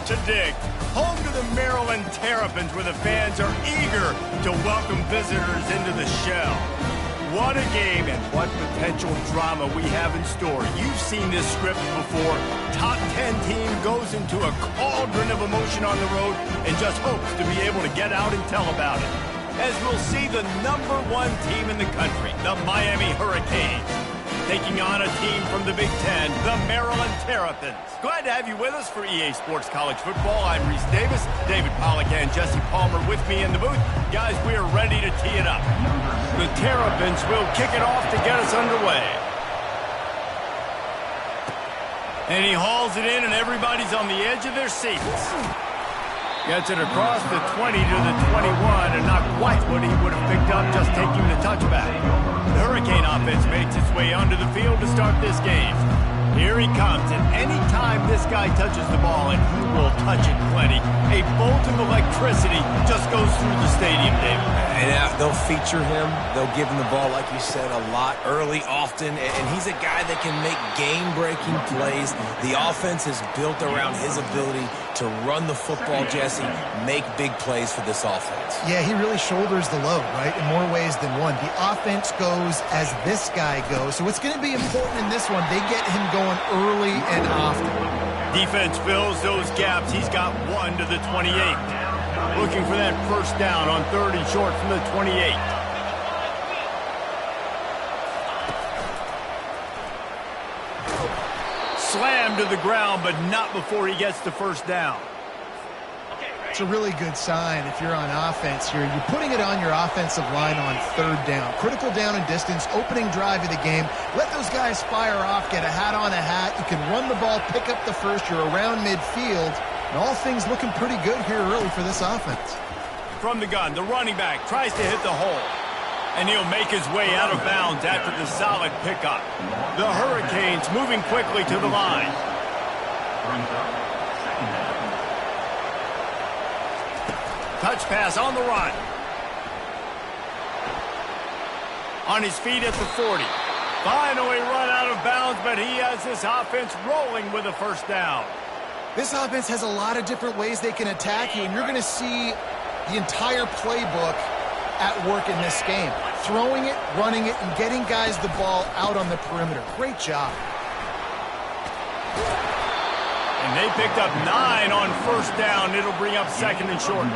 to dig. Home to the Maryland Terrapins, where the fans are eager to welcome visitors into the shell. What a game and what potential drama we have in store. You've seen this script before. Top 10 team goes into a cauldron of emotion on the road and just hopes to be able to get out and tell about it. As we'll see the #1 team in the country, the Miami Hurricanes, taking on a team from the Big Ten, the Maryland Terrapins. Glad to have you with us for EA Sports College Football. I'm Reese Davis, David Pollack and Jesse Palmer with me in the booth. Guys, we are ready to tee it up. The Terrapins will kick it off to get us underway. And he hauls it in, and everybody's on the edge of their seats. Gets it across the 20 to the 21, and not quite what he would have picked up just taking the touchback. The Hurricane offense makes its way onto the field to start this game. Here he comes, and any time this guy touches the ball, and he will touch it plenty, a bolt of electricity just goes through the stadium, David. And they'll feature him. They'll give him the ball, like you said, a lot, early, often, and he's a guy that can make game-breaking plays. The offense is built around his ability to run the football, Jesse, make big plays for this offense. Yeah, he really shoulders the load, right, in more ways than one. The offense goes as this guy goes, so it's going to be important in this one. They get him going early and often. Defense fills those gaps. He's got 1 to the 28. Looking for that first down on 3rd and short from the 28. Slammed to the ground, but not before he gets the first down. It's a really good sign if you're on offense here. You're putting it on your offensive line on 3rd down. Critical down and distance, opening drive of the game. Let those guys fire off, get a hat on a hat. You can run the ball, pick up the first. You're around midfield. And all things looking pretty good here early for this offense. From the gun, the running back tries to hit the hole. And he'll make his way out of bounds after the solid pickup. The Hurricanes moving quickly to the line. Touch pass on the run. On his feet at the 40. Finally run out of bounds, but he has this offense rolling with a first down. This offense has a lot of different ways they can attack you, and you're going to see the entire playbook at work in this game. Throwing it, running it, and getting guys the ball out on the perimeter. Great job. And they picked up 9 on first down. It'll bring up 2nd and short.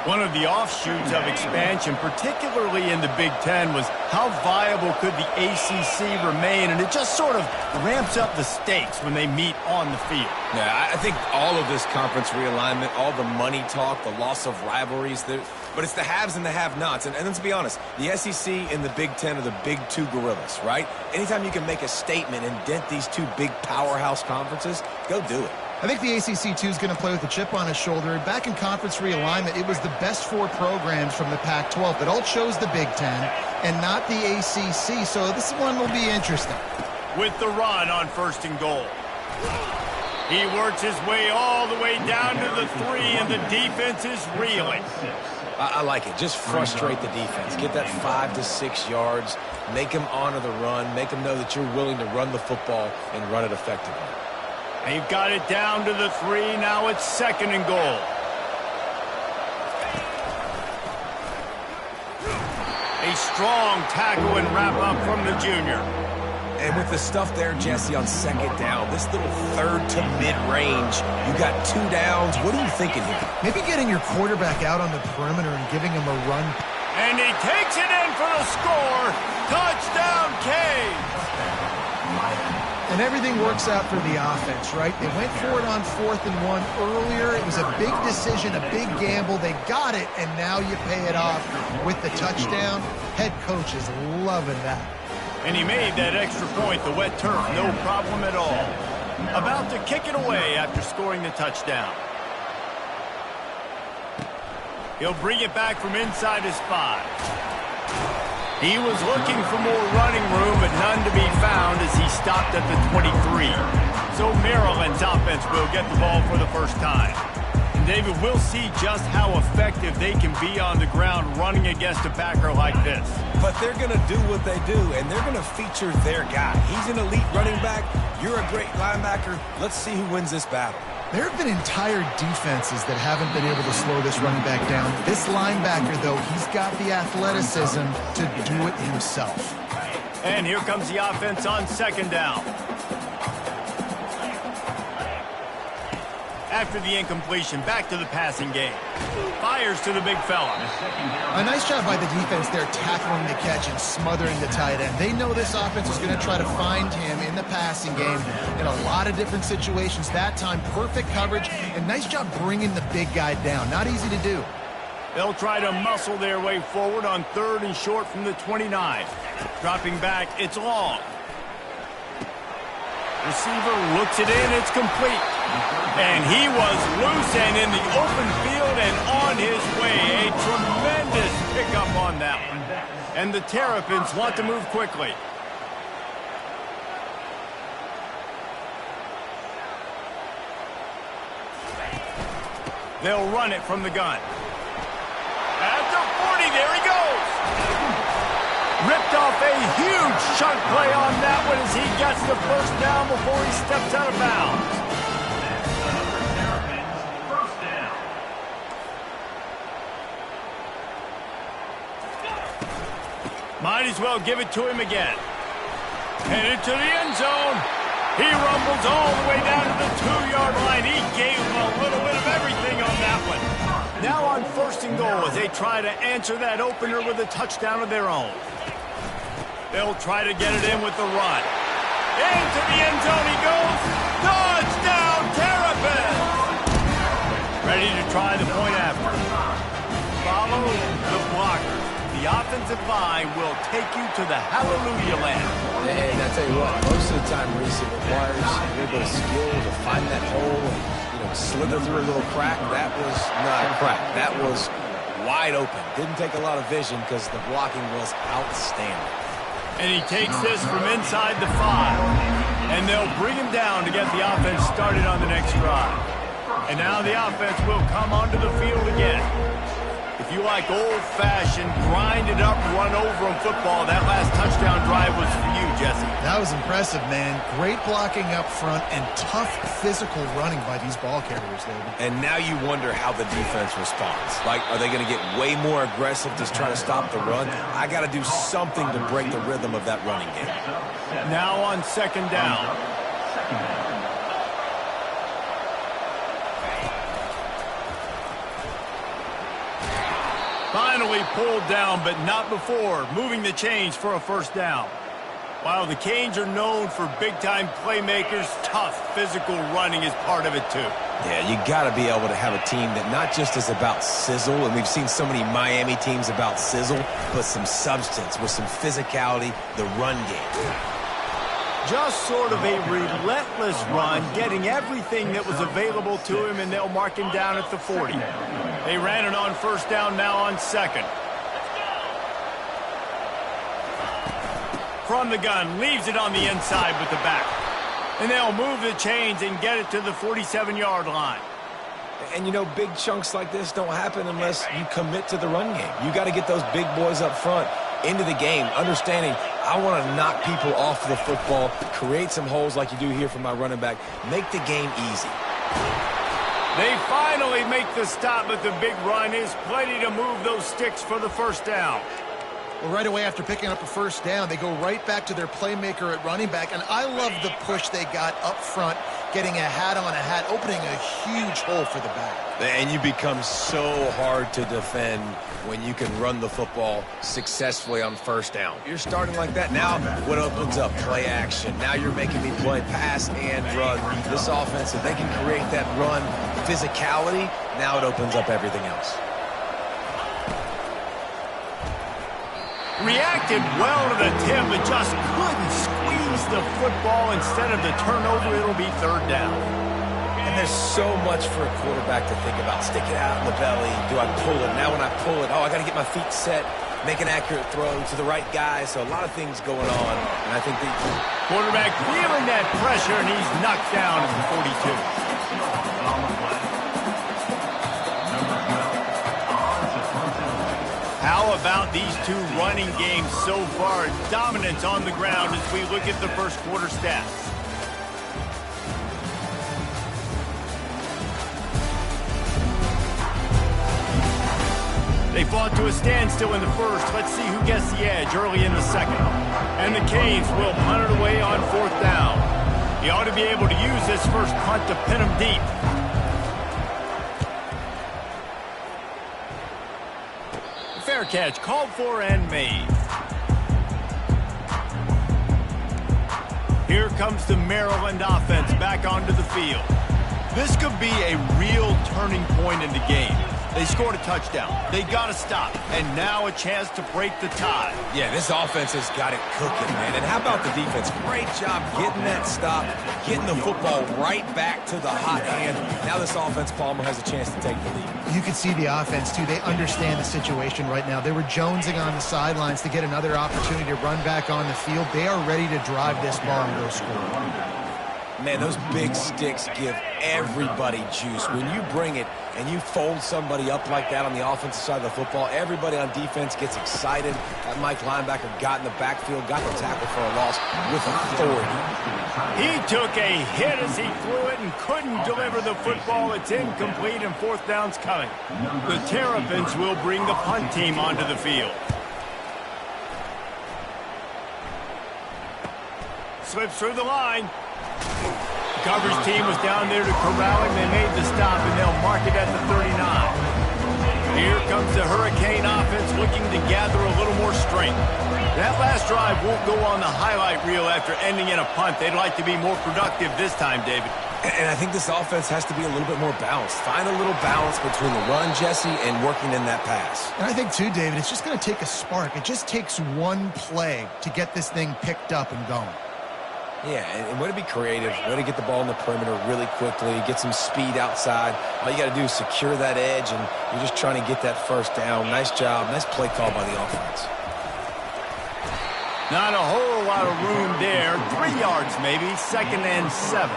One of the offshoots of expansion, particularly in the Big Ten, was how viable could the ACC remain, and it just sort of ramps up the stakes when they meet on the field. Yeah, I think all of this conference realignment, all the money talk, the loss of rivalries, but it's the haves and the have-nots. And let's be honest, the SEC and the Big Ten are the big two gorillas, right? Anytime you can make a statement and dent these two big powerhouse conferences, go do it. I think the ACC, too, is going to play with a chip on his shoulder. Back in conference realignment, it was the best 4 programs from the Pac-12 that all chose the Big Ten and not the ACC, so this one will be interesting. With the run on 1st and goal. He works his way all the way down to the 3, and the defense is reeling. I like it. Just frustrate the defense. Get that 5 to 6 yards. Make them honor the run. Make them know that you're willing to run the football and run it effectively. They've got it down to the 3. Now it's 2nd and goal. A strong tackle and wrap-up from the junior. And with the stuff there, Jesse, on 2nd down, this little 3rd to mid-range, you got 2 downs. What are you thinking here? Maybe getting your quarterback out on the perimeter and giving him a run. And he takes it in for the score. Touchdown, Canes. And everything works out for the offense, right? They went for it on 4th and 1 earlier. It was a big decision, a big gamble. They got it, and now you pay it off with the touchdown. Head coach is loving that. And he made that extra point, the wet turf, no problem at all. About to kick it away after scoring the touchdown. He'll bring it back from inside his 5. He was looking for more running room, but none to be found as he stopped at the 23. So Maryland's offense will get the ball for the first time. And David, we'll see just how effective they can be on the ground running against a backer like this. But they're going to do what they do, and they're going to feature their guy. He's an elite running back. You're a great linebacker. Let's see who wins this battle. There have been entire defenses that haven't been able to slow this running back down. This linebacker, though, he's got the athleticism to do it himself. And here comes the offense on second down. After the incompletion, back to the passing game. Fires to the big fella. A nice job by the defense there tackling the catch and smothering the tight end. They know this offense is going to try to find him in the passing game in a lot of different situations. That time, perfect coverage, and nice job bringing the big guy down. Not easy to do. They'll try to muscle their way forward on 3rd and short from the 29. Dropping back, it's long. Receiver looks it in, it's complete. And he was loose and in the open field and on his way. A tremendous pickup on that one. And the Terrapins want to move quickly. They'll run it from the gun. At the 40, there he goes. Ripped off a huge chunk play on that one as he gets the first down before he steps out of bounds. Might as well give it to him again. Headed to the end zone. He rumbles all the way down to the 2-yard line. He gave him a little bit of everything on that one. Now on 1st and goal as they try to answer that opener with a touchdown of their own. They'll try to get it in with the run. Into the end zone he goes. Touchdown, Terrapins! Ready to try the point after. Follow the blockers. The offensive line will take you to the hallelujah land. And I tell you what, most of the time, Reese, it requires a little bit of skill to find that hole and, slither through a little crack. That was not a crack. That was wide open. Didn't take a lot of vision because the blocking was outstanding. And he takes this from inside the 5. And they'll bring him down to get the offense started on the next drive. And now the offense will come onto the field again. If you like old-fashioned, grind-it-up, run-over-'em football, that last touchdown drive was for you, Jesse. That was impressive, man. Great blocking up front and tough physical running by these ball carriers, David. And now you wonder how the defense responds. Like, are they going to get way more aggressive to try to stop the run? I got to do something to break the rhythm of that running game. Now on 2nd down. Finally pulled down, but not before, moving the chains for a 1st down. While the Canes are known for big-time playmakers, tough physical running is part of it too. Yeah, you got to be able to have a team that not just is about sizzle, and we've seen so many Miami teams about sizzle, but some substance with some physicality, the run game. Just sort of a relentless run, getting everything that was available to him, and they'll mark him down at the 40. They ran it on 1st down, now on 2nd. From the gun, leaves it on the inside with the back. And they'll move the chains and get it to the 47-yard line. And, big chunks like this don't happen unless you commit to the run game. You got to get those big boys up front into the game, understanding I want to knock people off the football, create some holes like you do here for my running back, make the game easy. They finally make the stop, but the big run is plenty to move those sticks for the 1st down. Well, right away after picking up a 1st down, they go right back to their playmaker at running back, and I love the push they got up front, getting a hat on a hat, opening a huge hole for the back. And you become so hard to defend when you can run the football successfully on 1st down. You're starting like that. Now what opens up? Play action. Now you're making me play pass and run. This offense, if they can create that run physicality, now it opens up everything else. Reacted well to the tip, but just couldn't squeeze the football. Instead of the turnover, it'll be 3rd down. And there's so much for a quarterback to think about. Stick it out in the belly. Do I pull it? Now when I pull it, I got to get my feet set, make an accurate throw to the right guy. So a lot of things going on. And I think the quarterback feeling that pressure, and he's knocked down at the 42. How about these two running games so far? Dominance on the ground as we look at the 1st quarter stats. They fought to a standstill in the first. Let's see who gets the edge early in the second. And the Canes will punt it away on 4th down. He ought to be able to use this first punt to pin him deep. Fair catch, called for and made. Here comes the Maryland offense back onto the field. This could be a real turning point in the game. They scored a touchdown. They got to stop. And now a chance to break the tie. Yeah, this offense has got it cooking, man. And how about the defense? Great job getting that stop, getting the football right back to the hot hand. Now this offense, Palmer, has a chance to take the lead. You can see the offense, too. They understand the situation right now. They were jonesing on the sidelines to get another opportunity to run back on the field. They are ready to drive this ball and go score. Man, those big sticks give everybody juice. When you bring it and you fold somebody up like that on the offensive side of the football, everybody on defense gets excited. That Mike linebacker got in the backfield, got the tackle for a loss with authority. He took a hit as he threw it and couldn't deliver the football. It's incomplete and 4th down's coming. The Terrapins will bring the punt team onto the field. Slips through the line. The coverage team was down there to corral him. They made the stop, and they'll mark it at the 39. Here comes the Hurricane offense looking to gather a little more strength. That last drive won't go on the highlight reel after ending in a punt. They'd like to be more productive this time, David. And I think this offense has to be a little bit more balanced. Find a little balance between the run, Jesse, and working in that pass. And I think, too, David, it's just going to take a spark. It just takes one play to get this thing picked up and going. Yeah, and way to be creative, way to get the ball in the perimeter really quickly, get some speed outside. All you got to do is secure that edge, and you're just trying to get that first down. Nice job. Nice play call by the offense. Not a whole lot of room there. 3 yards maybe, 2nd and 7.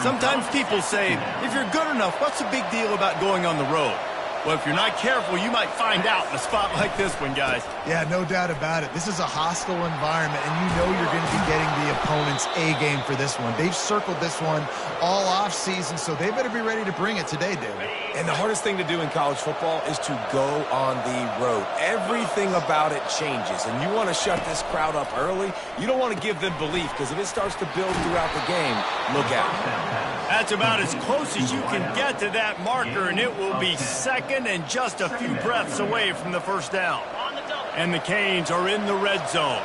Sometimes people say, if you're good enough, what's the big deal about going on the road? Well, if you're not careful, you might find out in a spot like this one, guys. Yeah, no doubt about it. This is a hostile environment, and you know you're going to be getting the opponent's A game for this one. They've circled this one all offseason, so they better be ready to bring it today, David. And the hardest thing to do in college football is to go on the road. Everything about it changes, and you want to shut this crowd up early. You don't want to give them belief, because if it starts to build throughout the game, look out. That's about as close as you can get to that marker, and it will be 2nd and just a few breaths away from the first down. And the Canes are in the red zone.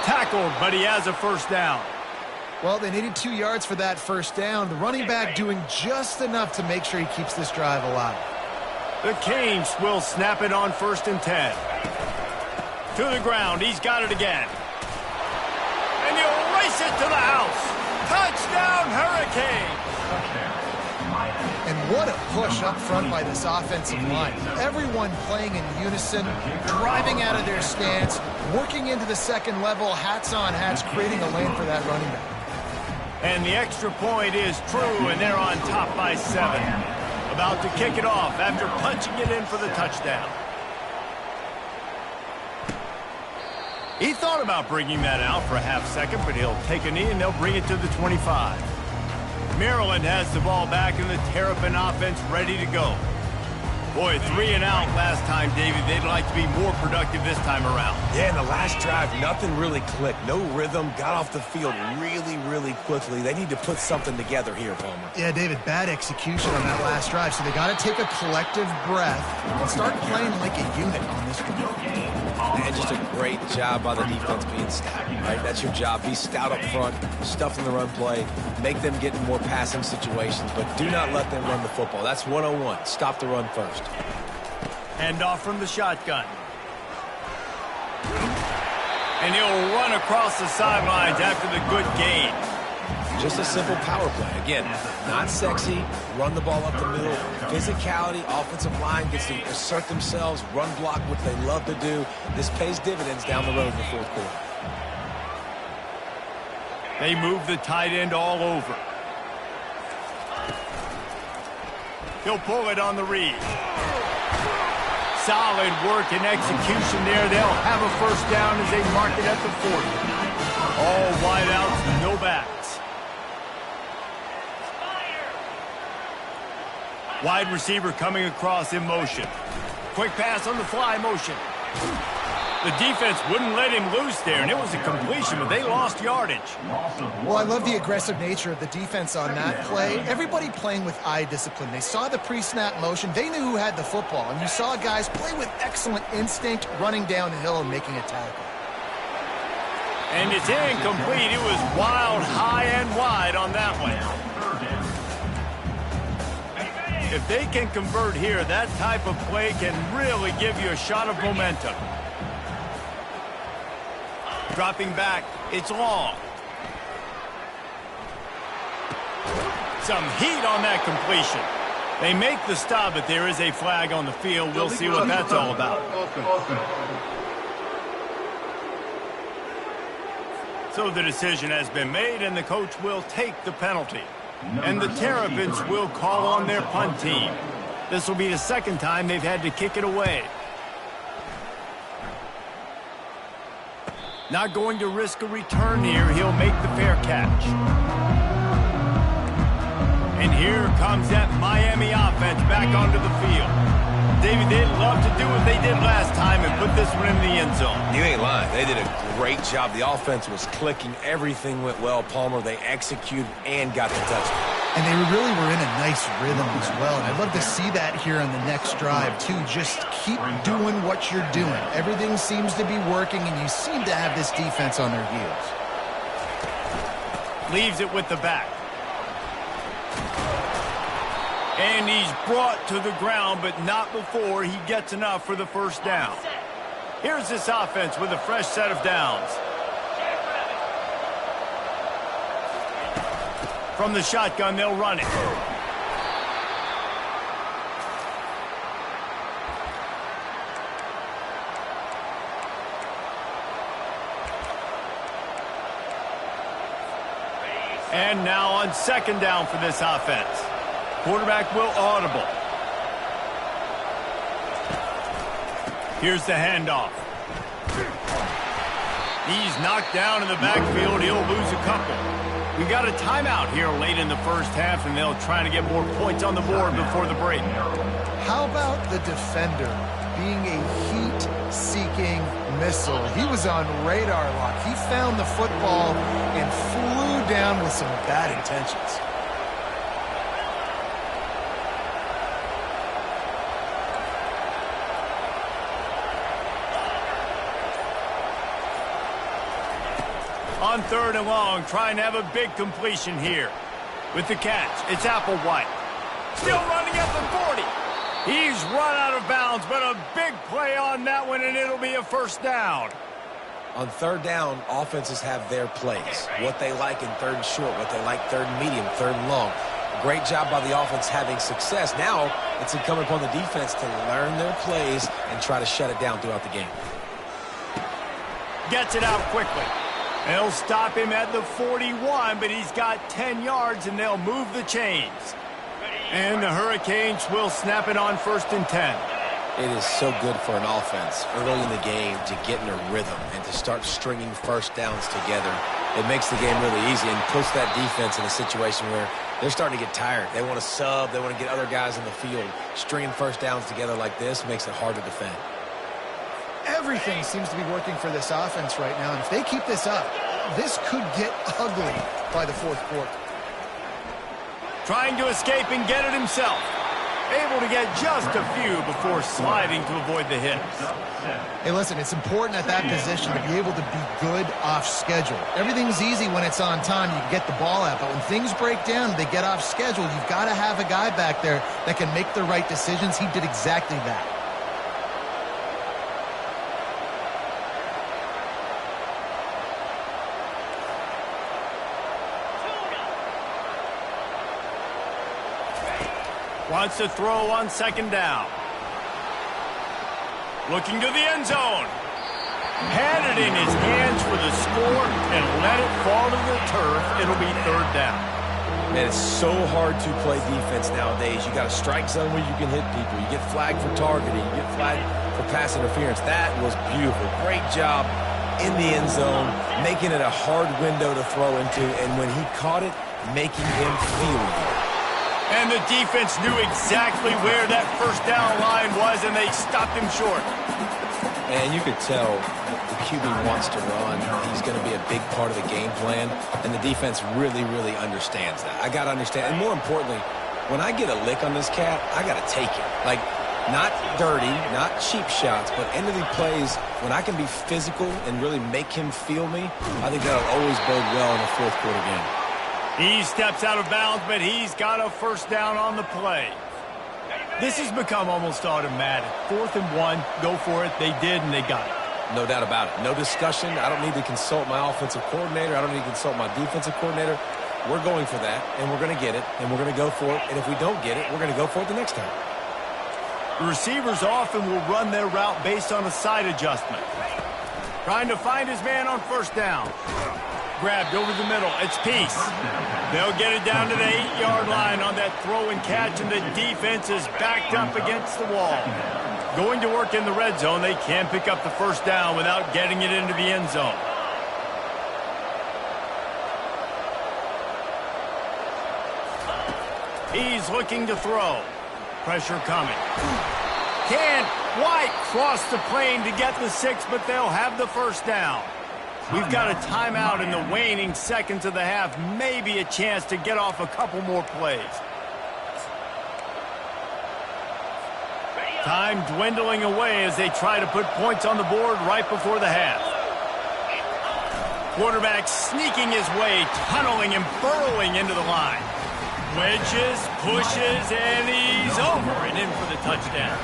Tackled, but he has a first down. Well, they needed 2 yards for that first down. The running back doing just enough to make sure he keeps this drive alive. The Canes will snap it on 1st and 10. To the ground, he's got it again. And he'll race it to the house. Touchdown, Hurricane! And what a push up front by this offensive line. Everyone playing in unison, driving out of their stance, working into the second level, hats on hats, creating a lane for that running back. And the extra point is true, and they're on top by 7. About to kick it off after punching it in for the touchdown. He thought about bringing that out for a half second, but he'll take a knee and they'll bring it to the 25. Maryland has the ball back and the Terrapin offense ready to go. Boy, 3 and out last time, David. They'd like to be more productive this time around. Yeah, in the last drive, nothing really clicked. No rhythm, got off the field really, really quickly. They need to put something together here, Palmer. Yeah, David, bad execution on that last drive, so they got to take a collective breath and start playing like a unit on this one. And just a great job by the defense being stout, right? That's your job. Be stout up front, stuff in the run play, make them get in more passing situations, but do not let them run the football. That's 101. Stop the run first. Hand off from the shotgun. And he'll run across the sidelines after the good gain. Just a simple power play. Again, not sexy, run the ball up the middle. Physicality, offensive line gets to assert themselves, run block, what they love to do. This pays dividends down the road in the fourth quarter. They move the tight end all over. He'll pull it on the read. Solid work and execution there. They'll have a first down as they mark it at the 40. All wideouts, no backs. Wide receiver coming across in motion. Quick pass on the fly motion. The defense wouldn't let him loose there, and it was a completion, but they lost yardage. Well, I love the aggressive nature of the defense on that play. Everybody playing with eye discipline. They saw the pre-snap motion. They knew who had the football, and you saw guys play with excellent instinct, running downhill and making a tackle. And it's incomplete. It was wild, high and wide on that one. If they can convert here, that type of play can really give you a shot of momentum. Dropping back, it's long. Some heat on that completion. They make the stop, but there is a flag on the field. We'll see what that's all about. So the decision has been made, and the coach will take the penalty. And the Terrapins will call on their punt team. This will be the second time they've had to kick it away. Not going to risk a return here. He'll make the fair catch. And here comes that Miami offense back onto the field. David, they'd love to do what they did last time and put this one in the end zone. You ain't lying. They did a great job. The offense was clicking. Everything went well. Palmer, they executed and got the touchdown. And they really were in a nice rhythm as well. And I'd love to see that here on the next drive, too. Just keep doing what you're doing. Everything seems to be working, and you seem to have this defense on their heels. Leaves it with the back. And he's brought to the ground, but not before he gets enough for the first down. Here's this offense with a fresh set of downs. From the shotgun, they'll run it. And now on second down for this offense. Quarterback will audible. Here's the handoff. He's knocked down in the backfield. He'll lose a couple. We got a timeout here late in the first half, and they'll try to get more points on the board before the break. How about the defender being a heat-seeking missile? He was on radar lock. He found the football and flew down with some bad intentions. On third and long, trying to have a big completion here. With the catch, it's Applewhite. Still running at the 40. He's run out of bounds, but a big play on that one, and it'll be a first down. On third down, offenses have their plays. What they like in third and short, what they like third and medium, third and long. Great job by the offense having success. Now, it's incumbent upon the defense to learn their plays and try to shut it down throughout the game. Gets it out quickly. They'll stop him at the 41, but he's got 10 yards, and they'll move the chains. And the Hurricanes will snap it on first and 10. It is so good for an offense early in the game to get in a rhythm and to start stringing first downs together. It makes the game really easy and puts that defense in a situation where they're starting to get tired. They want to sub. They want to get other guys in the field. Stringing first downs together like this makes it hard to defend. Everything seems to be working for this offense right now, and if they keep this up, this could get ugly by the fourth quarter. Trying to escape and get it himself. Able to get just a few before sliding to avoid the hits. Hey, listen, it's important at that position to be able to be good off schedule. Everything's easy when it's on time. You can get the ball out, but when things break down, they get off schedule. You've got to have a guy back there that can make the right decisions. He did exactly that. Wants to throw on second down. Looking to the end zone. Had it in his hands for the score and let it fall to the turf. It'll be third down. Man, it's so hard to play defense nowadays. You got a strike zone where you can hit people. You get flagged for targeting. You get flagged for pass interference. That was beautiful. Great job in the end zone, making it a hard window to throw into, and when he caught it, making him feel it. And the defense knew exactly where that first down line was, and they stopped him short. And you could tell the QB wants to run. He's going to be a big part of the game plan, and the defense really, really understands that. I got to understand. And more importantly, when I get a lick on this cat, I got to take it. Like, not dirty, not cheap shots, but end of the plays, when I can be physical and really make him feel me, I think that'll always bode well in the fourth quarter game. He steps out of bounds, but he's got a first down on the play. This has become almost automatic. 4th and 1, go for it. They did, and they got it. No doubt about it. No discussion. I don't need to consult my offensive coordinator. I don't need to consult my defensive coordinator. We're going for that, and we're going to get it, and we're going to go for it. And if we don't get it, we're going to go for it the next time. The receivers often will run their route based on a side adjustment. Trying to find his man on first down. Grabbed over the middle. It's Peace. They'll get it down to the 8-yard line on that throw and catch, and the defense is backed up against the wall. Going to work in the red zone, they can't pick up the first down without getting it into the end zone. He's looking to throw. Pressure coming. Can't quite cross the plane to get the 6, but they'll have the first down. We've got a timeout in the waning seconds of the half. Maybe a chance to get off a couple more plays. Time dwindling away as they try to put points on the board right before the half. Quarterback sneaking his way, tunneling and burrowing into the line. Wedges, pushes, and he's over and in for the touchdown.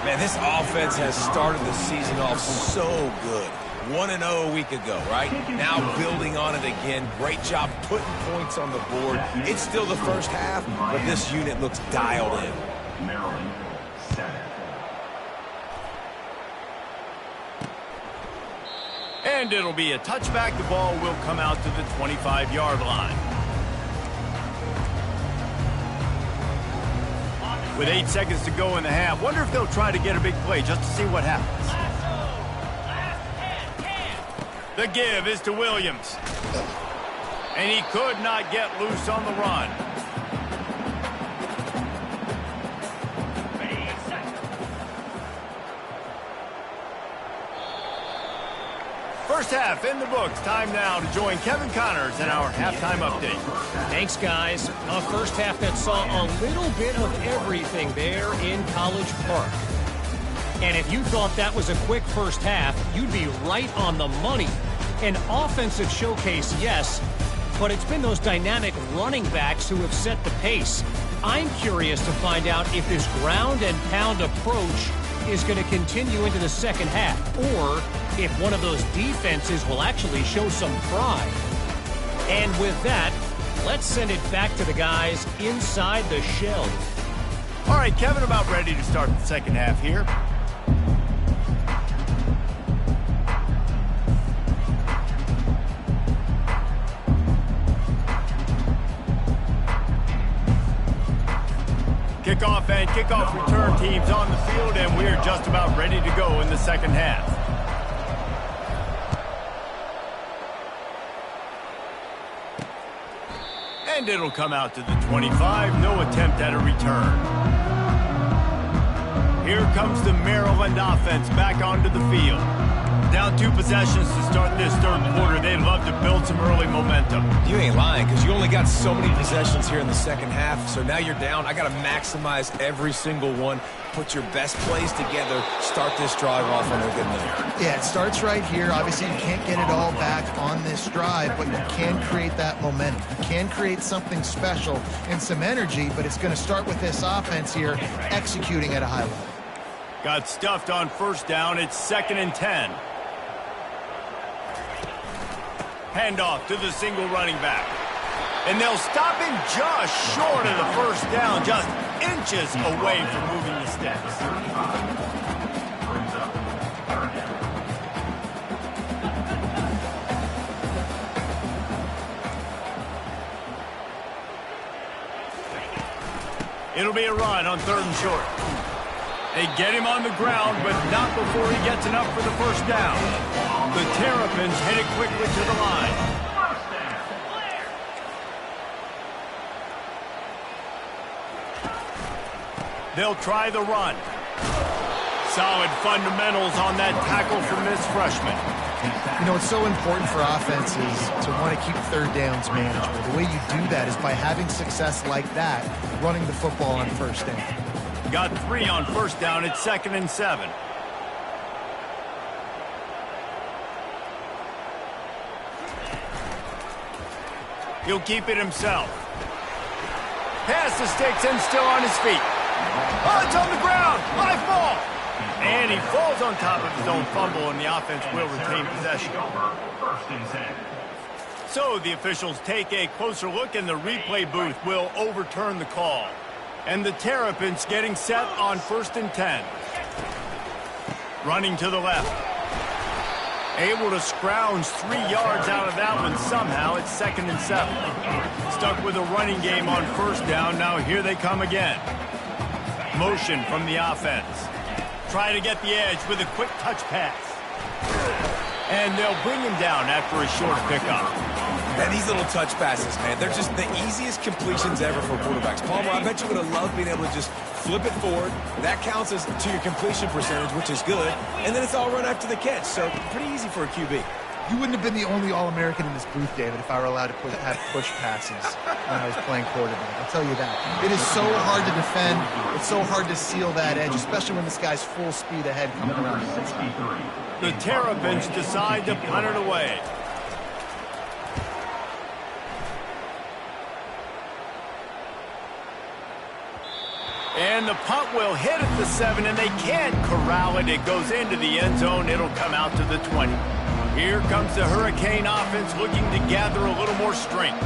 Man, this offense has started the season off so good. 1-0 a week ago, right? Now building on it again. Great job putting points on the board. It's still the first half, but this unit looks dialed in. Maryland, 7. And it'll be a touchback. The ball will come out to the 25-yard line. With 8 seconds to go in the half, wonder if they'll try to get a big play just to see what happens. The give is to Williams. And he could not get loose on the run. First half in the books. Time now to join Kevin Connors in our halftime update. Thanks, guys. A first half that saw a little bit of everything there in College Park. And if you thought that was a quick first half, you'd be right on the money. An offensive showcase, yes, but it's been those dynamic running backs who have set the pace. I'm curious to find out if this ground and pound approach is going to continue into the second half, or if one of those defenses will actually show some pride. And with that, let's send it back to the guys inside the shell. All right, Kevin, about ready to start the second half here. Kickoff and kickoff return teams on the field, and we're just about ready to go in the second half. And it'll come out to the 25. No attempt at a return. Here comes the Maryland offense back onto the field. Down 2 possessions to start this third quarter. They'd love to build some early momentum. You ain't lying, because you only got so many possessions here in the second half, so now you're down. I got to maximize every single one. Put your best plays together. Start this drive off on a good note. Yeah, it starts right here. Obviously, you can't get it all back on this drive, but you can create that momentum. You can create something special and some energy, but it's going to start with this offense here executing at a high level. Got stuffed on first down. It's 2nd and 10. Handoff to the single running back. And they'll stop him just short of the first down, just inches away from moving the steps. It'll be a run on 3rd and short. They get him on the ground, but not before he gets enough for the first down. The Terrapins headed quickly to the line. They'll try the run. Solid fundamentals on that tackle from this freshman. You know, it's so important for offenses to want to keep third downs manageable. The way you do that is by having success like that, running the football on first down. Got 3 on first down. It's 2nd and 7. He'll keep it himself. Pass the sticks and still on his feet. Oh, it's on the ground. High ball. And he falls on top of his own fumble, and the offense will retain possession. So the officials take a closer look, and the replay booth will overturn the call. And the Terrapins getting set on 1st and 10. Running to the left. Able to scrounge 3 yards out of that one somehow. It's 2nd and 7. Stuck with a running game on first down. Now here they come again. Motion from the offense. Try to get the edge with a quick touch pass. And they'll bring him down after a short pickup. And these little touch passes, man, they're just the easiest completions ever for quarterbacks. Palmer, I bet you would have loved being able to just flip it forward. That counts as to your completion percentage, which is good. And then it's all run after the catch, so pretty easy for a QB. You wouldn't have been the only All-American in this booth, David, if I were allowed to have push passes when I was playing quarterback. I'll tell you that. It is so hard to defend. It's so hard to seal that edge, especially when this guy's full speed ahead coming around the inside. The Terrapins decide to punt it away. And the punt will hit at the 7, and they can't corral it. It goes into the end zone. It'll come out to the 20. Here comes the Hurricane offense looking to gather a little more strength.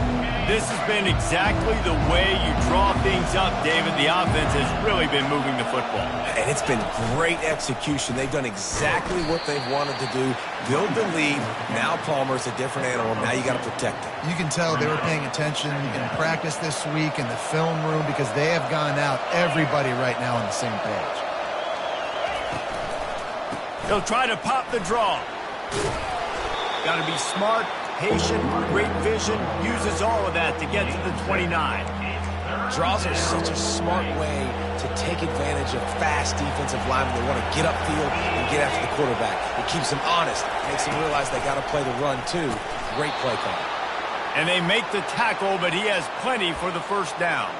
This has been exactly the way you draw things up, David. The offense has really been moving the football. And it's been great execution. They've done exactly what they've wanted to do. Build the lead. Now Palmer's a different animal. Now you got to protect it. You can tell they were paying attention in practice this week in the film room because they have gone out, everybody right now on the same page. They'll try to pop the draw. Got to be smart, patient, great vision, uses all of that to get to the 29. Draws are such a smart way to take advantage of fast defensive linemen that want to get upfield and get after the quarterback. It keeps them honest, makes them realize they got to play the run too. Great play call. And they make the tackle, but he has plenty for the first down.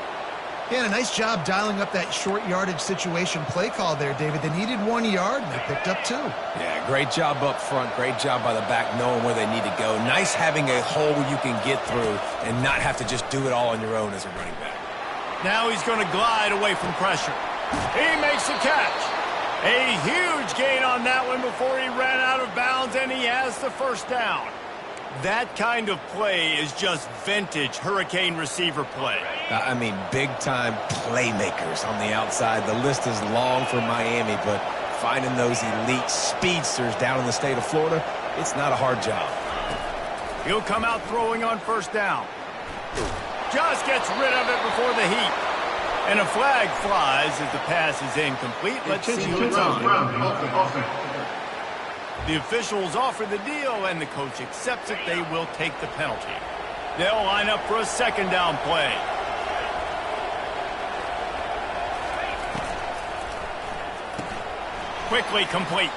Yeah, and a nice job dialing up that short yardage situation play call there, David. They needed 1 yard, and they picked up 2. Yeah, great job up front. Great job by the back knowing where they need to go. Nice having a hole you can get through and not have to just do it all on your own as a running back. Now he's going to glide away from pressure. He makes the catch. A huge gain on that one before he ran out of bounds, and he has the first down. That kind of play is just vintage Hurricane receiver play. I mean, big-time playmakers on the outside. The list is long for Miami, but finding those elite speedsters down in the state of Florida, it's not a hard job. He'll come out throwing on first down. Just gets rid of it before the heat. And a flag flies as the pass is incomplete. Let's see who it's on. The officials offer the deal, and the coach accepts it. They will take the penalty. They'll line up for a second down play. Quickly complete.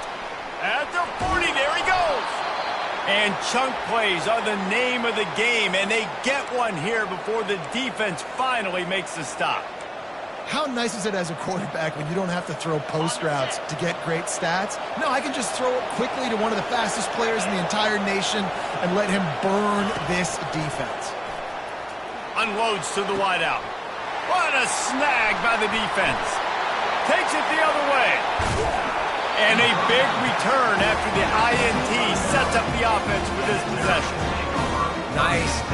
At the 40, there he goes. And chunk plays are the name of the game, and they get one here before the defense finally makes the stop. How nice is it as a quarterback when you don't have to throw post routes to get great stats? No, I can just throw it quickly to one of the fastest players in the entire nation and let him burn this defense. Unloads to the wideout. What a snag by the defense. Takes it the other way. And a big return after the INT sets up the offense for this possession.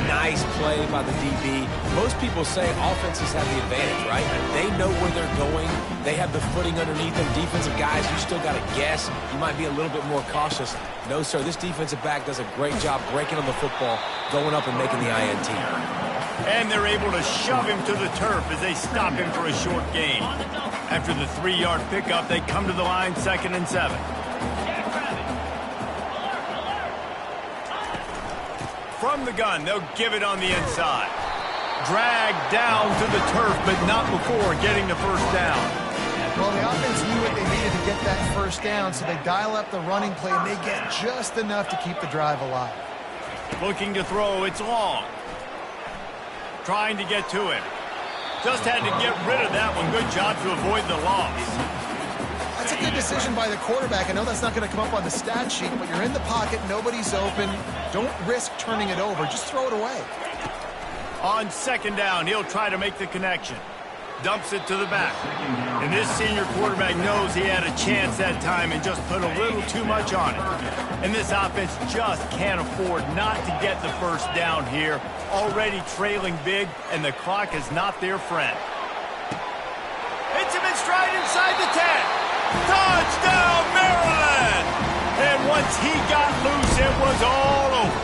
Nice play by the DB. Most people say offenses have the advantage, right? They know where they're going. They have the footing underneath them. Defensive guys, you still got to guess. You might be a little bit more cautious. No, sir, this defensive back does a great job breaking on the football, going up and making the INT. And they're able to shove him to the turf as they stop him for a short gain. After the 3-yard pickup, they come to the line 2nd and 7. From the gun, they'll give it on the inside. Dragged down to the turf, but not before getting the first down. Well, the offense knew what they needed to get that first down, so they dial up the running play, and they get just enough to keep the drive alive. Looking to throw, it's long. Trying to get to it. Just had to get rid of that one. Good job to avoid the loss. That's a good decision by the quarterback. I know that's not going to come up on the stat sheet, but you're in the pocket, nobody's open. Don't risk turning it over. Just throw it away. On second down, he'll try to make the connection. Dumps it to the back. And this senior quarterback knows he had a chance that time and just put a little too much on it. And this offense just can't afford not to get the first down here. Already trailing big, and the clock is not their friend. Hits him in stride inside the 10. Touchdown, Maryland! And once he got loose, it was all over.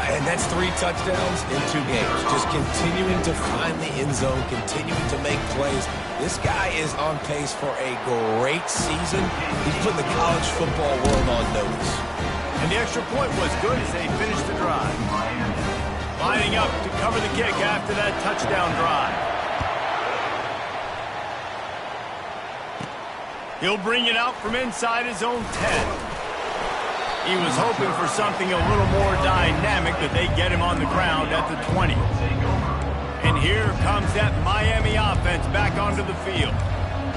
And that's 3 touchdowns in 2 games. Just continuing to find the end zone, continuing to make plays. This guy is on pace for a great season. He's putting the college football world on notice. And the extra point was good as they finished the drive. Lining up to cover the kick after that touchdown drive. He'll bring it out from inside his own 10. He was hoping for something a little more dynamic, but they get him on the ground at the 20. And here comes that Miami offense back onto the field.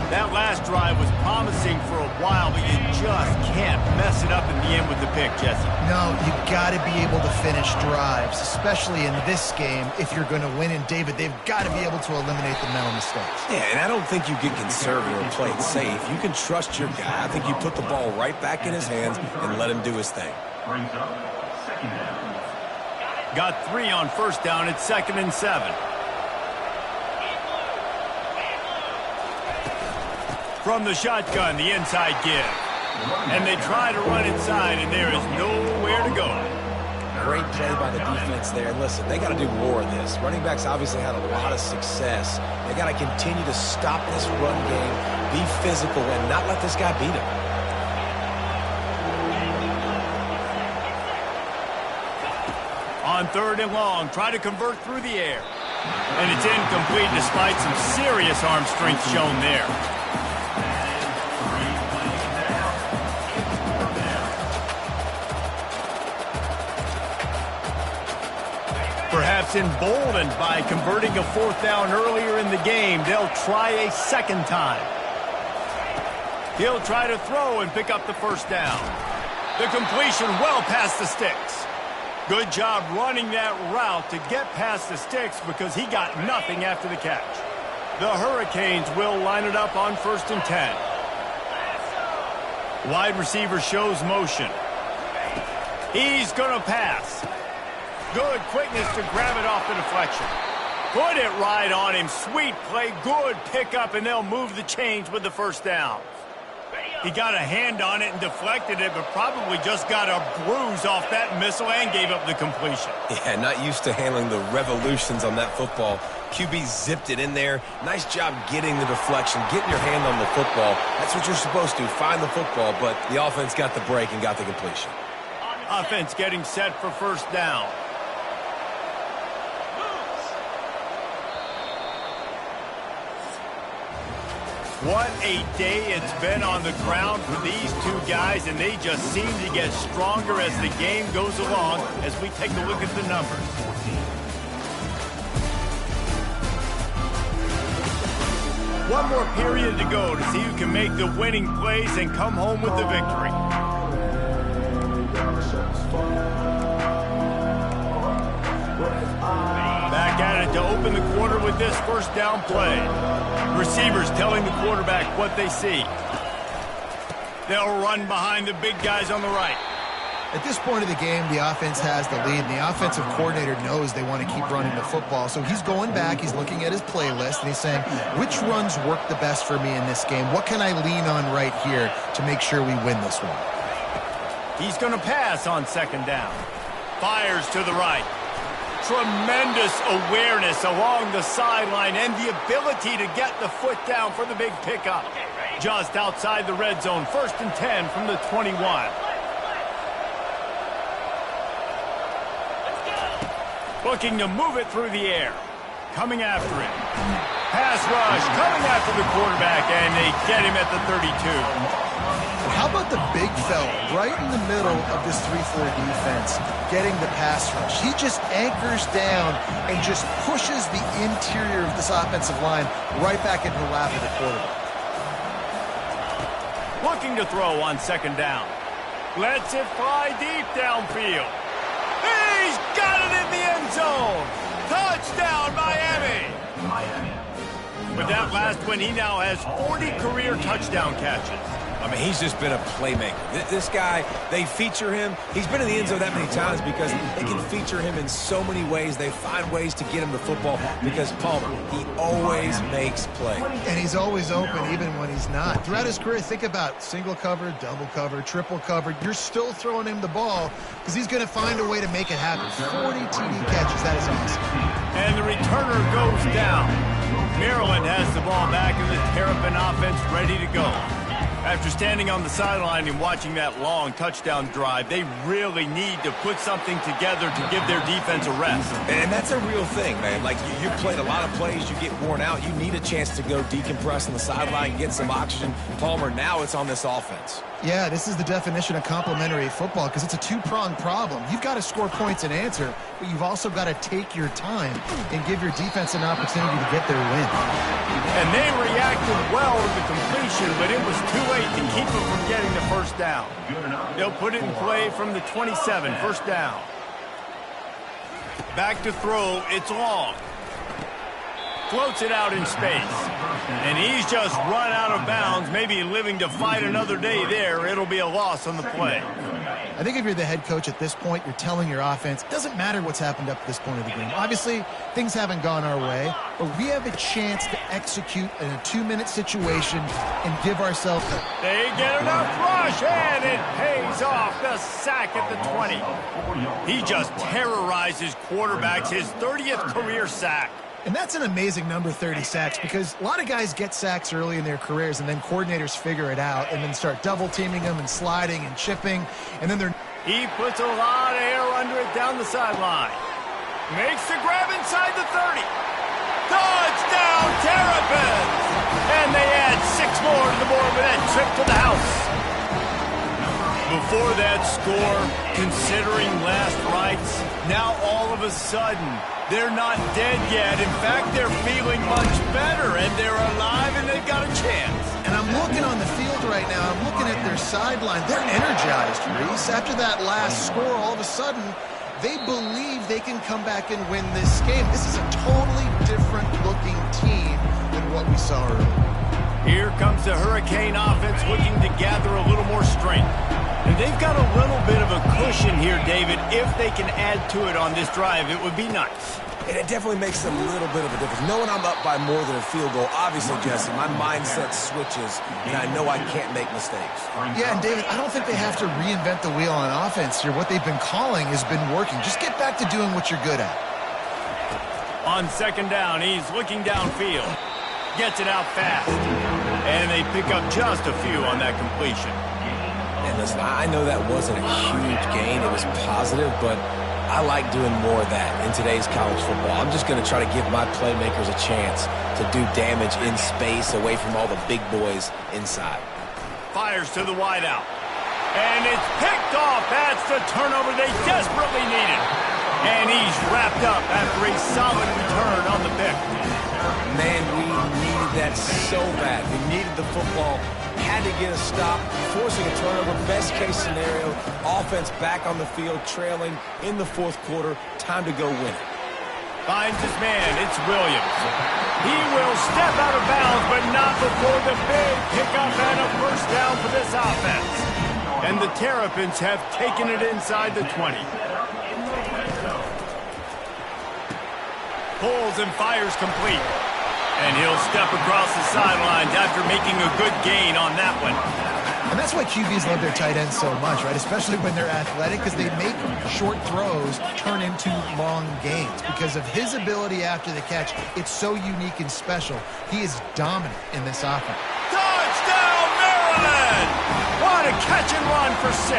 That last drive was promising for a while, but you just can't mess it up in the end with the pick, Jesse. No, you got to be able to finish drives, especially in this game if you're going to win. And, David, they've got to be able to eliminate the mental mistakes. Yeah, and I don't think you get conservative or play it safe. You can trust your guy. I think you put the ball right back in his hands and let him do his thing. Got 3 on first down. It's 2nd and 7. From the shotgun, the inside give. And they try to run inside, and there is nowhere to go. Great play by the defense there. And listen, they got to do more of this. Running backs obviously had a lot of success. They got to continue to stop this run game, be physical, and not let this guy beat them. On 3rd and long, try to convert through the air. And it's incomplete despite some serious arm strength shown there. Perhaps emboldened by converting a 4th down earlier in the game, they'll try a second time. He'll try to throw and pick up the first down. The completion well past the sticks. Good job running that route to get past the sticks because he got nothing after the catch. The Hurricanes will line it up on 1st and 10. Wide receiver shows motion. He's going to pass. Good quickness to grab it off the deflection. Put it right on him. Sweet play. Good pickup, and they'll move the chains with the first down. He got a hand on it and deflected it, but probably just got a bruise off that missile and gave up the completion. Yeah, not used to handling the revolutions on that football. QB zipped it in there. Nice job getting the deflection, getting your hand on the football. That's what you're supposed to, find the football, but the offense got the break and got the completion. Offense getting set for first down. What a day it's been on the ground for these 2 guys, and they just seem to get stronger as the game goes along as we take a look at the numbers. One more period to go to see who can make the winning plays and come home with the victory. Back at it to open the quarter with this first down play. Receivers telling the quarterback what they see. They'll run behind the big guys on the right. At this point of the game, the offense has the lead, and the offensive coordinator knows they want to keep running the football. So he's going back, he's looking at his playlist, and he's saying, which runs work the best for me in this game? What can I lean on right here to make sure we win this one? He's going to pass on 2nd down. Fires to the right. Tremendous awareness along the sideline and the ability to get the foot down for the big pickup. Just outside the red zone, 1st and 10 from the 21. Looking to move it through the air. Coming after it. Pass rush coming after the quarterback, and they get him at the 32. How about the big fella right in the middle of this 3-4 defense getting the pass rush? He just anchors down and just pushes the interior of this offensive line right back into the lap of the quarterback. Looking to throw on second down. Lets it fly deep downfield. He's got it in the end zone. Touchdown, Miami. With that last one, he now has 40 career touchdown catches. I mean, he's just been a playmaker. This guy, they feature him. He's been in the end zone that many times because they can feature him in so many ways. They find ways to get him the football because Palmer, he always makes plays. And he's always open even when he's not. Throughout his career, think about single cover, double cover, triple cover. You're still throwing him the ball because he's going to find a way to make it happen. 40 TD catches. That is awesome. And the returner goes down. Maryland has the ball back and the Terrapin offense ready to go. After standing on the sideline and watching that long touchdown drive, they really need to put something together to give their defense a rest. And that's a real thing, man. Like, you played a lot of plays, you get worn out, you need a chance to go decompress on the sideline, get some oxygen. Palmer, now it's on this offense. Yeah, this is the definition of complementary football because it's a two-pronged problem. You've got to score points and answer, but you've also got to take your time and give your defense an opportunity to get their win. And they reacted well to the completion, but it was too late to keep them from getting the first down. They'll put it in play from the 27, first down. Back to throw, it's long. Floats it out in space. And he's just run out of bounds, maybe living to fight another day there. It'll be a loss on the play. I think if you're the head coach at this point, you're telling your offense, it doesn't matter what's happened up to this point of the game. Obviously, things haven't gone our way, but we have a chance to execute in a 2-minute situation and give ourselves a... They get enough rush, and it pays off. The sack at the 20. He just terrorizes quarterbacks, his 30th career sack. And that's an amazing number, 30 sacks, because a lot of guys get sacks early in their careers, and then coordinators figure it out and then start double-teaming them and sliding and chipping, and then they're... He puts a lot of air under it down the sideline. Makes the grab inside the 30. Touchdown, Terrapins! And they add 6 more to the board with that trip to the house. Before that score, considering last rites, now all of a sudden, they're not dead yet. In fact, they're feeling much better, and they're alive, and they've got a chance. And I'm looking on the field right now. I'm looking at their sideline. They're energized, Reese. After that last score, all of a sudden, they believe they can come back and win this game. This is a totally different-looking team than what we saw earlier. Here comes the Hurricane offense looking to gather a little more strength. And they've got a little bit of a cushion here, David. If they can add to it on this drive, it would be nice. And it definitely makes a little bit of a difference. Knowing I'm up by more than a field goal, obviously, Jesse, my mindset switches, and I know I can't make mistakes. Yeah, and David, I don't think they have to reinvent the wheel on offense here. What they've been calling has been working. Just get back to doing what you're good at. On second down, he's looking downfield. Gets it out fast. And they pick up just a few on that completion. And listen, I know that wasn't a huge gain. It was positive, but I like doing more of that in today's college football. I'm just going to try to give my playmakers a chance to do damage in space away from all the big boys inside. Fires to the wideout. And it's picked off. That's the turnover they desperately needed. And he's wrapped up after a solid return on the pick. Man, we needed that so bad. We needed the football. Had to get a stop, forcing a turnover. Best case scenario, offense back on the field, trailing in the fourth quarter. Time to go win it. Finds his man. It's Williams. He will step out of bounds, but not before the big pickup and a first down for this offense. And the Terrapins have taken it inside the 20. Pulls and fires complete. And he'll step across the sidelines after making a good gain on that one. And that's why QBs love their tight ends so much, right? Especially when they're athletic, because they make short throws turn into long gains. Because of his ability after the catch, it's so unique and special. He is dominant in this offense. Touchdown, Maryland! What a catch and run for 6.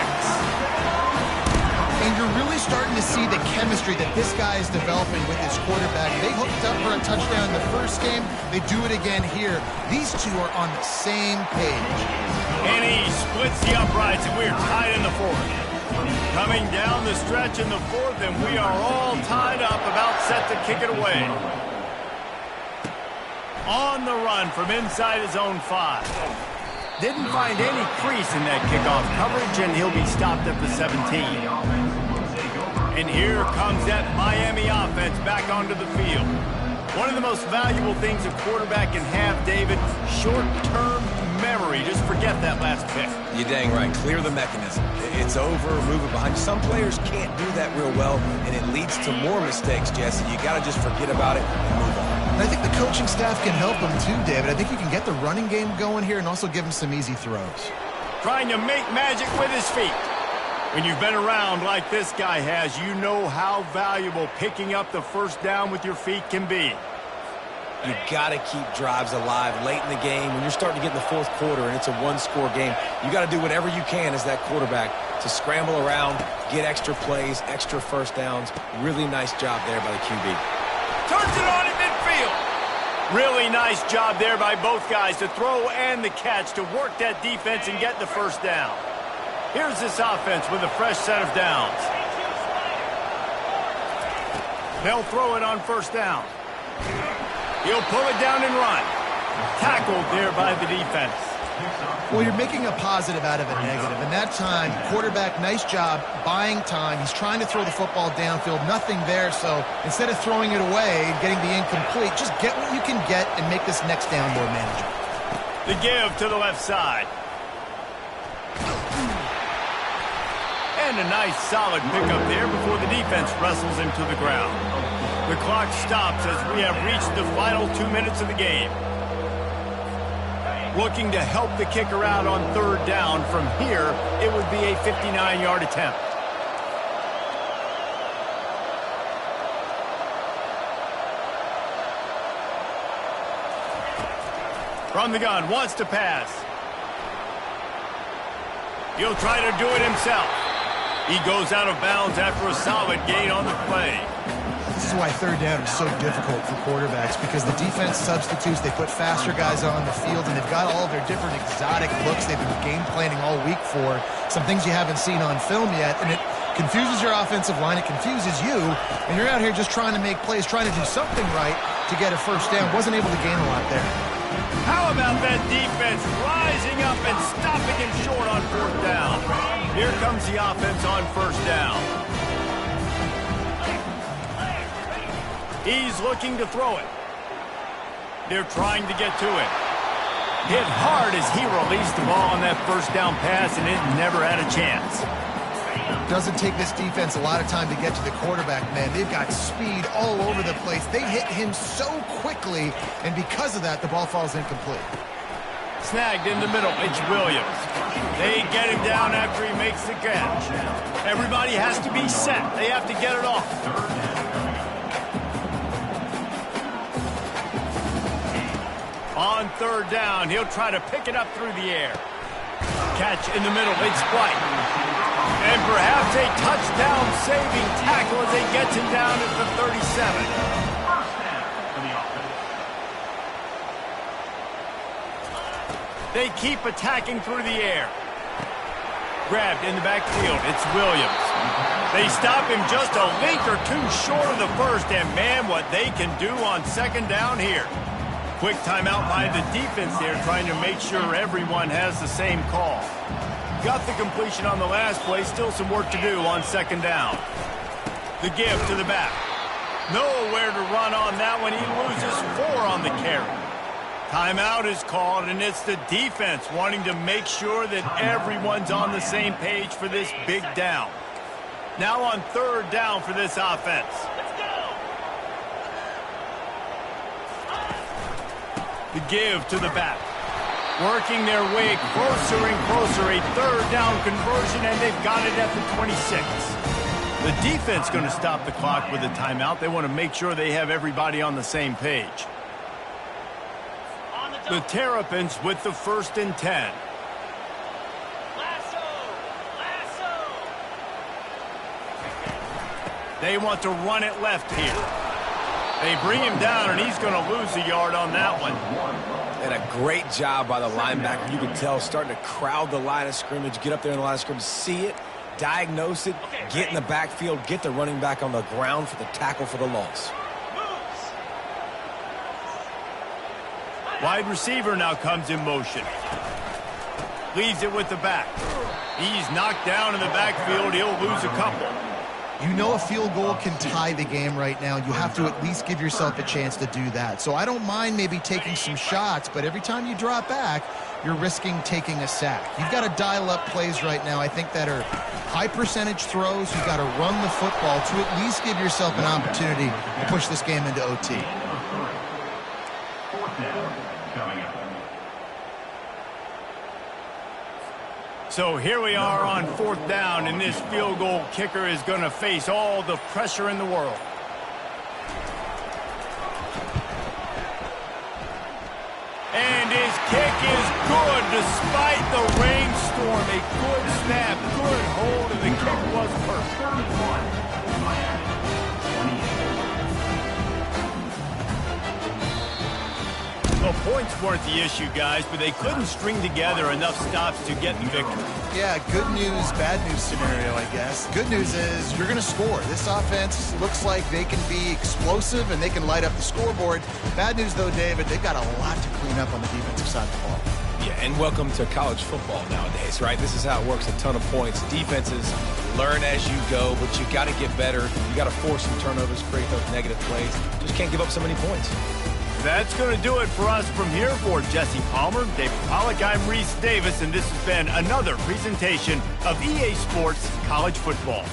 And you're really starting to see the chemistry that this guy is developing with his quarterback. They hooked up for a touchdown in the first game. They do it again here. These two are on the same page. And he splits the uprights, and we're tied in the fourth. Coming down the stretch in the fourth, and we are all tied up, about set to kick it away. On the run from inside his own 5. Didn't find any crease in that kickoff coverage, and he'll be stopped at the 17. And here comes that Miami offense back onto the field. One of the most valuable things a quarterback can have, David, short-term memory. Just forget that last pick. You're dang right. Clear the mechanism. It's over, move it behind. Some players can't do that real well, and it leads to more mistakes, Jesse. You got to just forget about it and move on. And I think the coaching staff can help him too, David. I think you can get the running game going here and also give him some easy throws. Trying to make magic with his feet. When you've been around like this guy has, you know how valuable picking up the first down with your feet can be. You got to keep drives alive late in the game. When you're starting to get in the fourth quarter and it's a one-score game, you got to do whatever you can as that quarterback to scramble around, get extra plays, extra first downs. Really nice job there by the QB. Turns it on in midfield. Really nice job there by both guys to throw and the catch to work that defense and get the first down. Here's this offense with a fresh set of downs. They'll throw it on first down. He'll pull it down and run. Tackled there by the defense. Well, you're making a positive out of a negative. And that time, quarterback, nice job, buying time. He's trying to throw the football downfield. Nothing there, so instead of throwing it away and getting the incomplete, just get what you can get and make this next down more manageable. The give to the left side. And a nice solid pickup there before the defense wrestles him to the ground. The clock stops as we have reached the final 2 minutes of the game. Looking to help the kicker out on third down. From here, it would be a 59-yard attempt. From the gun, wants to pass. He'll try to do it himself. He goes out of bounds after a solid gain on the play. This is why third down is so difficult for quarterbacks, because the defense substitutes, they put faster guys on the field, and they've got all of their different exotic looks they've been game planning all week for, some things you haven't seen on film yet, and it confuses your offensive line, it confuses you, and you're out here just trying to make plays, trying to do something right to get a first down. Wasn't able to gain a lot there. How about that defense rising up and stopping him short on fourth down? Here comes the offense on first down. He's looking to throw it. They're trying to get to it. Hit hard as he released the ball on that first down pass, and it never had a chance. Doesn't take this defense a lot of time to get to the quarterback, man. They've got speed all over the place. They hit him so quickly, and because of that, the ball falls incomplete. Snagged in the middle, it's Williams. They get him down after he makes the catch. Everybody has to be set. They have to get it off. On third down, he'll try to pick it up through the air. Catch in the middle, it's White. And perhaps a touchdown-saving tackle as they get him down at the 37. They keep attacking through the air. Grabbed in the backfield, it's Williams. They stop him just a link or two short of the first, and man, what they can do on second down here. Quick timeout by the defense there, trying to make sure everyone has the same call. Got the completion on the last play, still some work to do on second down. The give to the back. Nowhere to run on that one. He loses 4 on the carry. Timeout is called, and it's the defense wanting to make sure that everyone's on the same page for this big down. Now on third down for this offense. The give to the back. Working their way closer and closer. A third down conversion, and they've got it at the 26. The defense going to stop the clock with a timeout. They want to make sure they have everybody on the same page. The Terrapins with the 1st and 10. They want to run it left here. They bring him down, and he's going to lose a yard on that one. And a great job by the linebacker. You can tell starting to crowd the line of scrimmage, get up there in the line of scrimmage, see it, diagnose it, get in the backfield, get the running back on the ground for the tackle for the loss. Wide receiver now comes in motion. Leaves it with the back. He's knocked down in the backfield. He'll lose a couple. You know a field goal can tie the game right now. You have to at least give yourself a chance to do that. So I don't mind maybe taking some shots, but every time you drop back, you're risking taking a sack. You've got to dial up plays right now, I think, that are high percentage throws. You've got to run the football to at least give yourself an opportunity to push this game into OT. So here we are on 4th down, and this field goal kicker is going to face all the pressure in the world. And his kick is good despite the rainstorm. A good snap, good hold, and the kick was perfect. The points weren't the issue, guys, but they couldn't string together enough stops to get the victory. Yeah, good news, bad news scenario, I guess. Good news is you're going to score. This offense looks like they can be explosive and they can light up the scoreboard. Bad news, though, David, they've got a lot to clean up on the defensive side of the ball. Yeah, and welcome to college football nowadays, right? This is how it works, a ton of points. Defenses learn as you go, but you got to get better. You got to force some turnovers, create those negative plays. Just can't give up so many points. That's going to do it for us from here. For Jesse Palmer, David Pollack, I'm Reese Davis, and this has been another presentation of EA Sports College Football.